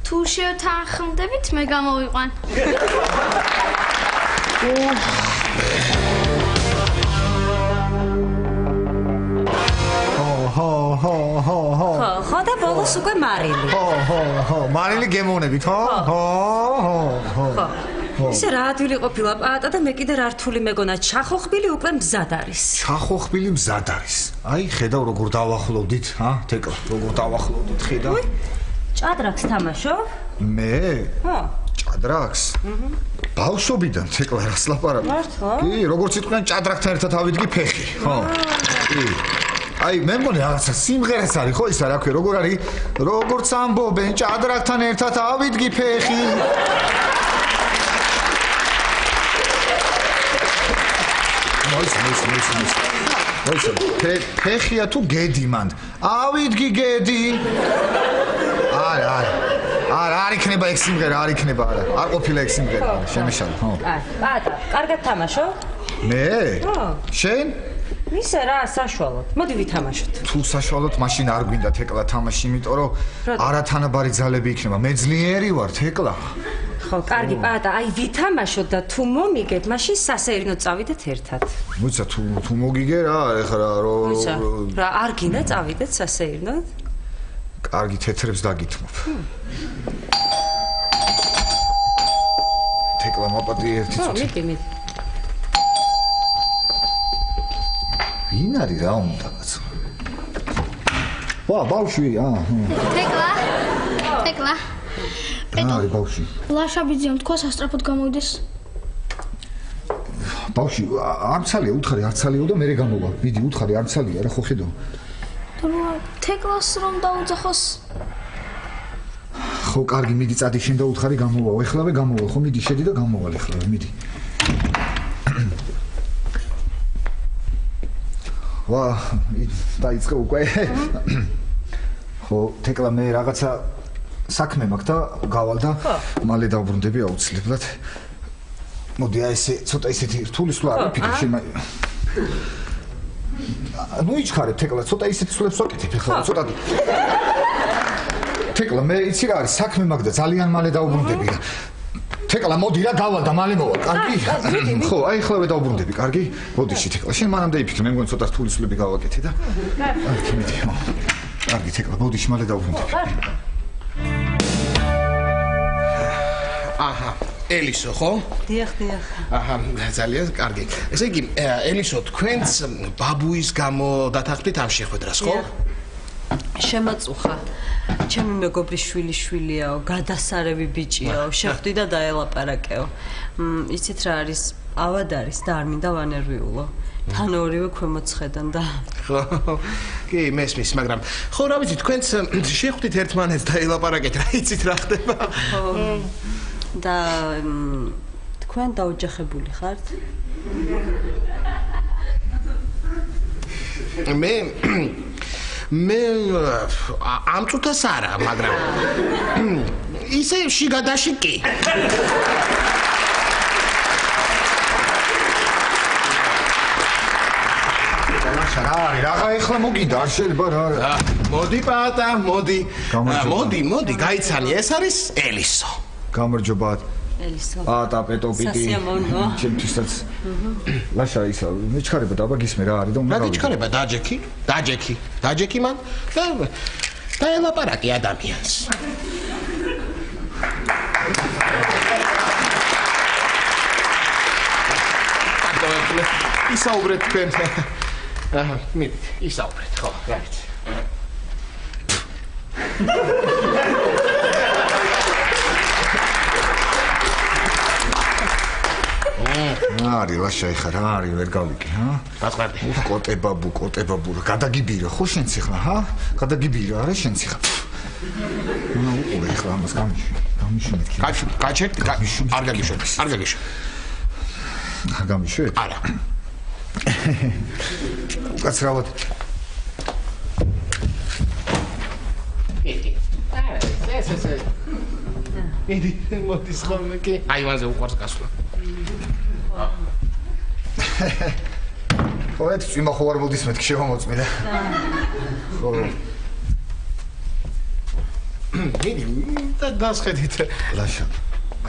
თუ შევთან ხდებით, მე გამოვიყვან. ხო და ბოლოს უკვე მარილი. ხო, მარილი გემოვნებით, ხო? ისე რა ადვილი ყოფილა პაატა და მე კიდე რა რთული მეგონა ჩახოხბილი უკვე მზად არის. ჩახოხბილი მზად არის. აი, ხედავ როგორ დავახლოვდით, ჰა? თეკლა, როგორ დავახლოვდით, ხედავ? ჭადრაკს თამაშობ? მე? ხო. ჭადრაკს? ბავშვობიდან თეკლა რას ლაპარაკობ? მართლა? კი, როგორც იყვნენ ჭადრაკთან ერთად ავიდგი ფეხი, ხო? კი. აი, მე მგონი რაღაცა სიმღერაც არის, ხო ისა რა ქვია, როგორ არის? როგორც ამბობენ, ჭადრაკთან ერთად ავიდგი ფეხი. მოიცა, ფეხია თუ გედი მანდ? ავიდგი გედი. არა, არ იქნება ეგ სიმღერა, არ იქნება, არა. არ ყოფილა ეგ სიმღერა, შემეშალა, ხო. პაატა, კარგად თამაშობ? მე? ხო. შენ? ისე რა, საშუალოდ. მოდი ვითამაშოთ. თუ საშუალოდ, მაშინ არ გვინდა თეკლა თამაში, იმიტომ რომ არათანაბარი ძალები იქნება. მე ძლიერი ვარ, თეკლა. ხო, კარგი პაატა, აი ვითამაშოთ და თუ მომიგებ, მაშინ სასეირნოდ წავიდეთ ერთად. მოიცა, თუ მოგიგე რა, ეხლა რა, არ გინდა წავიდეთ სასეირნოდ? კარგი თეთრებს დაგითმობ. თეკლა მაპატი ერთი წუთი. მიდი. ვინ არის რა უნდა კაცო? ბავშვი, თეკლა. არის ბავშვი. ლაშაბიძემ თქვა სასტრაფოდ გამოვიდეს. ბავშვი, არ ცალია, უთხარი არ ცალიო და მე გამოვა. მიდი, უთხარი არ ცალია, რა ხო ხედავ? თეკლას რომ დაუძახოს. ხო, კარგი, მიდი წადი შენ და უთხარი გამოვა. ეხლავე გამოვა, ხო, მიდი, შედი და გამოვა ეხლავე, მიდი. ვა, დაიწყე უკვე. ხო, თეკლა მე რაღაცა საქმე მაქვს და გავალ და მალე დავბრუნდები აუცილებლად. მოდი აი ესე ცოტა ისეთი რთული სულ არ ვიფიქრე შემა. ნუ იჩქარებ თეკლა, ცოტა ისეთი სულებს ვაკეთებ ახლა, ცოტა. თეკლა მე იცი რა არის, საქმე მაქვს და ძალიან მალე დავბრუნდები. თეკლა თეკლა მოდი რა გავალ და მალე მოვალ კარგი ხო აი ხლავე დაუბრუნდები კარგი მოდიში თეკლა შენ მანამდე იფიქრე მე მგონი ცოტა რთულისვლები გავაკეთე და კარგი მიდი კარგი თეკლა მოდიში მალე დაუბრუნდები აჰა ელისო ხო? დიახ. აჰა, ძალიან კარგი. ესე იგი, ელისო, თქვენც ბაბუის გამო დათანხმდით ამ შეხვედრას, ხო? შემაწუხა. ჩემი მეგობრის შვილი-შვილიაო, გადასარევი ბიჭიაო, შეხვდი და დაელაპარაკეო. იცით რა არის? ავად არის და არ მინდა ვანერვიულო. თან ორივე ქვემოცხედან და ხო, კი, მესმის, მაგრამ ხო, რა ვიცი, თქვენც შეხვდით ერთმანეთს და ელაპარაკეთ, რა იცით რა ხდება? და თქვენ დაოჯახებული ხართ? მე ამ წუთას არა, მაგრამ ისე შიგადაში კი. რა ეხლა მოგიდა არ შეიძლება რა მოდი პატა მოდი გაიცანი ეს არის ელისო გამარჯობა ელისო პატა პეტოპიტი ჩემთვისაც ლაშა ისა მეჩქარება და აბა გისმე რა არის და უნდა რა გიჩქარება დაჯექი მან და ელაპარაკი ადამიანს ისაუბრეთ თქვენ აჰა, მიდი, ისაუბრეთ, ხო, რა ვიცი. არი, ლაშა ეხა რა არის, ვერ გავიკი, ჰა? გასყარდი. კოტებაბუ, გადაგიბირა, ხო შენც ეხლა, ჰა? გადაგიბირა, არა შენც ეხლა. ნუ უყურე ეხლა ამას გამიშვი მეთქი. გაჩერდ, არ გაგიშვი. არ გამიშვი? არა. უკაცრავად მიდი მოდის ხოლმე კი აივანზე უყარს გასვლა ხო ეს წვიმა ხო არ მოდის მეთქი შემოწმიდა ხო მიდი და დასხედით ლაშა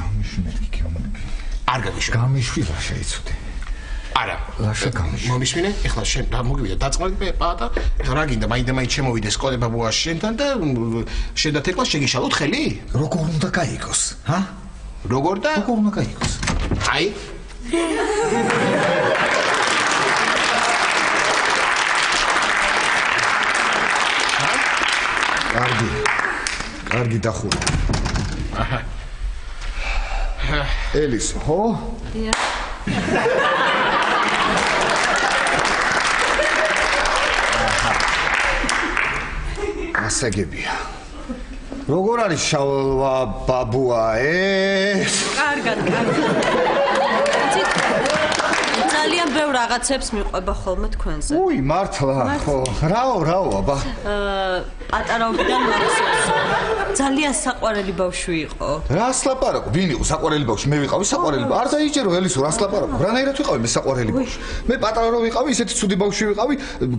გამიშვი მეთქი გეუბნები არ გაგიშვი გამიშვი ლაშა იცოდე არა, ლაშა გამიშვი. მომისმინე, ეხლა შენ რა მოგივიდა დაწყალდი პატა, რა გინდა მაინდა-მაინც შემოვიდეს კოდებაბუა შენთან და შენ და თეკლას შეგიშალოთ ხელი? როგორ უნდა გაიგოს, ჰა? როგორ უნდა გაიგოს? აი. კარგი დახურა. ელისო, ხო? დიახ. ასაგებია. როგორ არის შავა ბაბუა ეს? კარგად. ძალიან ბევრ რაღაცებს მიყვება ხოლმე თქვენზე. უი, მართლა, ხო. რაო, აბა. პატარაობიდან მახსოვს. ძალიან საყვარელი ბავშვი იყო. რას ლაპარაკო? ვინ იყო საყვარელი ბავშვი? მე ვიყავი საყვარელი ბავშვი. არ დაიჯერო ელისო, რას ლაპარაკო? რანაირად ვიყავი მე საყვარელი ბავშვი? მე პატარა რო ვიყავი, ისეთი ცუდი ბავშვი ვიყავი,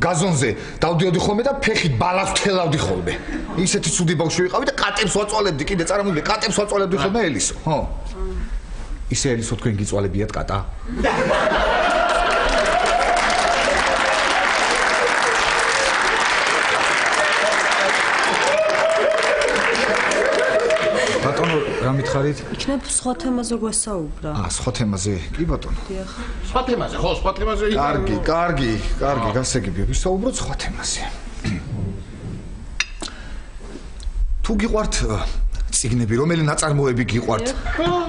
გაზონზე დავდიოდი ხოლმე და ფეხით ბალას თელავდი ხოლმე. ისეთი ცუდი ბავშვი ვიყავი და კატებს ვაწვალებდი, კიდე წარმოვიდი, კატებს ვაწვალებდი ხოლმე ელისო, ხო? ისე ელისო თქვენ გიწვალებიათ კატა? ბატონო, რა მითხარით? იქნებ სხვა თემაზე გვესაუბრა. სხვა თემაზე? კი ბატონო. დიახ. სხვა თემაზე, ხო, სხვა თემაზე. კარგი, გასაგებია, ვისაუბროთ სხვა თემაზე. თუ გიყვართ წიგნები, რომელი ნაწარმოები გიყვართ?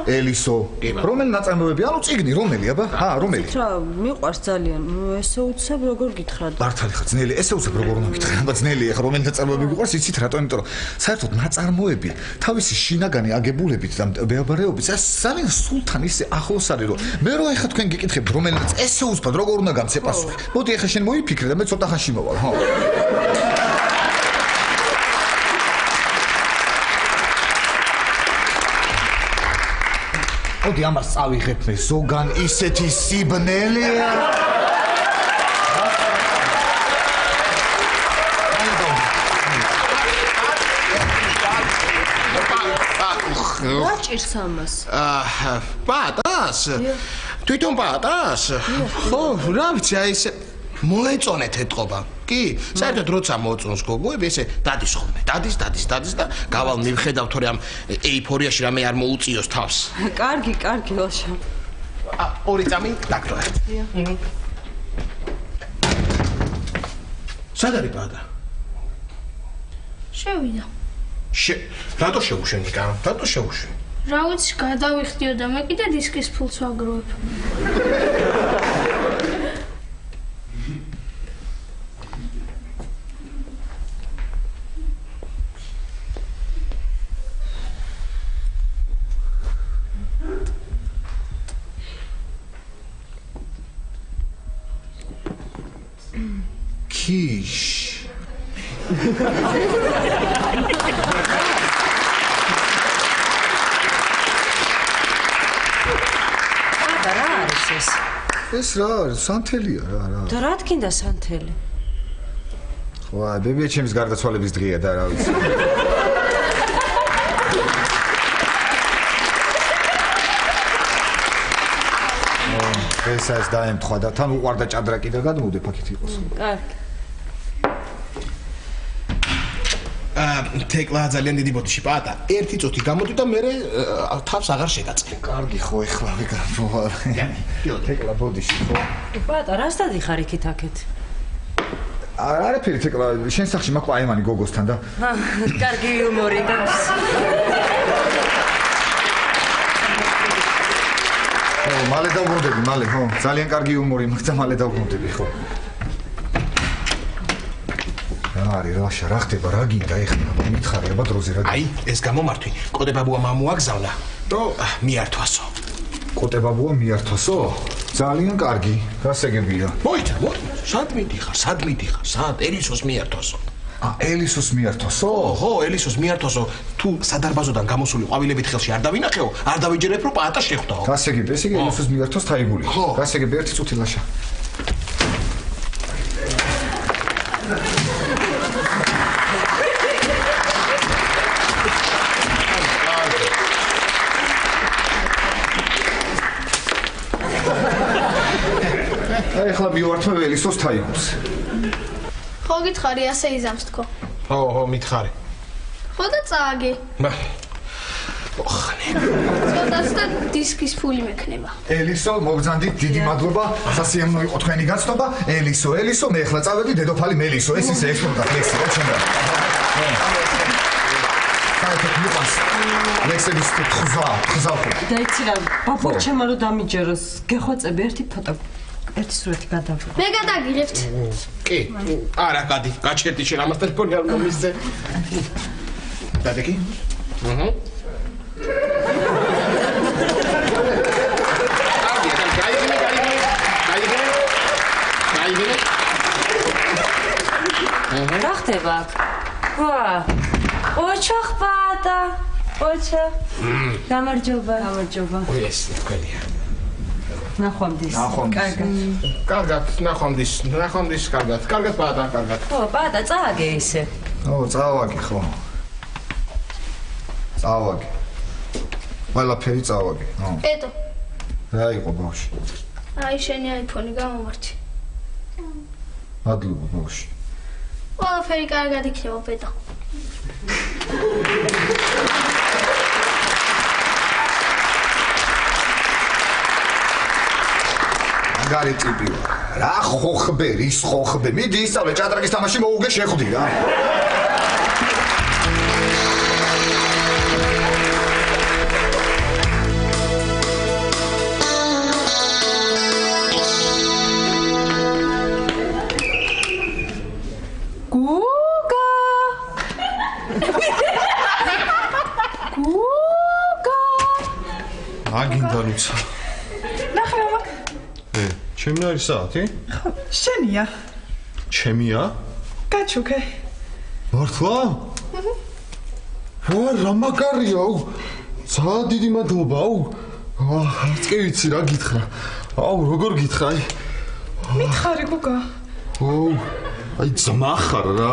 ელისო. რომელი ნაწარმოები? ანუ წიგნი, რომელი, აბა? რომელი? რა, მიყვარს ძალიან. ესე უცებ როგორ გითხრათ? მართალი ხარ, ძნელი, ესე უცებ როგორ უნდა გითხრა? აბა ძნელია, ხა რომელი ნაწარმოები გიყვარს, იცით რატო? იმიტომ რომ საერთოდ ნაწარმოები თავისი შინაგანი აგებულებით და მეაბარეობით ძალიან სულთან ისე ახლოს არის, რომ მე რო ეხა თქვენ გიკითხებთ, რომელი ესე უცბად როგორ უნდა გამცე პასუხი. მოდი ეხა შენ მოიფიქრე და მე ცოტა ხანში მოვალ, ხო? მოდი ამას წავიღებ მე ზოგან ისეთი სიბნელეა რა ჭირს ამას? პატას? თვითონ პატას? ხო, რა ვიცი, აი ესე მოეწონეთ ეთყობა. კი, საერთოდ როცა მოწონს გოგოები, ესე დადის ხოლმე. დადის და გავალ მივხედავ თორე ამ ეიფორიაში რამე არ მოუწიოს თავს. კარგი, ლაშა. ორი წამი დაგდო. სად არის პატა? შევიდა. რატო შეუშვენი კა? რატო შეუშვი? რა ვიცი, გადავიხდიო და მე კიდე დისკის ფულს ვაგროვებ. Kish. ეს რა არის? სანთელია რა. და რა თქინდა სანთელი? ხო, ბებია ჩემის გარდაცვალების დღეა და რა ვიცი. ეს დაემთხვა და თან უყარდა ჭადრაკი და გადმოვდე ფაქეთი იყოს. კარგი. თეკლა ძალიან დიდი ბოდიში პატა. ერთი წუთი გამოდი და მე თავს აღარ შეგაწყე. კარგი ხო, ეხლა ვიგამოვალ. თეკლა ბოდიში ხო? პატა, რას დადიხარ იქით აქეთ? არაფერი თეკლა, შენ სახში მაქვს აიმანი გოგოსთან და კარგი იუმორი და მალე დავბრუნდები, მალე, ხო, ძალიან კარგი იუმორი მაქვს და მალე დავბრუნდები, ხო. რაშა, რა ხდება, რა გინდა ეხლა? მითხარი, აბა დროზე რა გინდა? აი, ეს გამომართვი, კოტებაბუა მამოაგზავნა. და მიართვასო. კოტებაბუა მიართვასო? ძალიან კარგი, გასაგებია. მოიცა, სად მიდიხარ? სად ელისოს მიართვასო? ელისოს მიართვასო? ხო, ელისოს მიართვასო. თუ სადარბაზოდან გამოსული ყვავილებით ხელში არ დავინახეო, არ დავიჯერებ, რომ პატა შეხვდაო. გასაგებია, ესე იგი ელისოს მიართვას თაიგული. გასაგებია, ერთი წუთი ლაშა. ეხლა მივართმევ ელისოს თაიგულს. ხო გითხარი, ასე იზამს თქო. ხო, მითხარი. ხო და წააგე. ცოტაც და დისკის ფული მექნება. ელისო, მოგზანდით, დიდი მადლობა. სასიამოვნო იყო თქვენი გაცნობა. ელისო, მე ეხლა წავედი დედოფალი მელისო. ეს ისე ექსპორტად ლექსი, რა ჩემდა. ლექსების ხზავ. დაიცი რა, ბაბუჩემ რო დამიჯეროს, გეხვეწები ერთი ფოტო. ერთი სურათი გადავიღე. მე გადაგიღებთ. კი. არა, გადი, გაჩერდი შენ ამას ტელეფონი არ მომისცე. დადეგი? რა ხდება? ოჩახ პატა. ოჩა. გამარჯობა. ეს თქვენია. ნახვამდის. კარგად, ნახვამდის, კარგად. კარგად პატა, კარგად. ხო, პატა, წააგე ისე. წავაგე, ხო. წავაგე. ყველაფერი წავაგე. ეტო. რა იყო ბავშვი? აი შენი აიფონი გამომართი. მადლობა ბავშვი. ყველაფერი კარგად იქნება, პეტო. გარი ტიპი ვარ. რა ხოხბე, რის ხოხბე? მიდი ისწავლე ჭადრაკის თამაში მოუგე შეხვდი რა. აგინდა როცა. ნახე მამა. ჩემი არის საათი? ხო, შენია. ჩემია? გაჩუქე. მართლა? რა მაგარია, ძალიან დიდი მადლობა, არც კი ვიცი რა გითხრა. როგორ გითხრა? მითხარი გოგა. აი ძმა ხარ რა.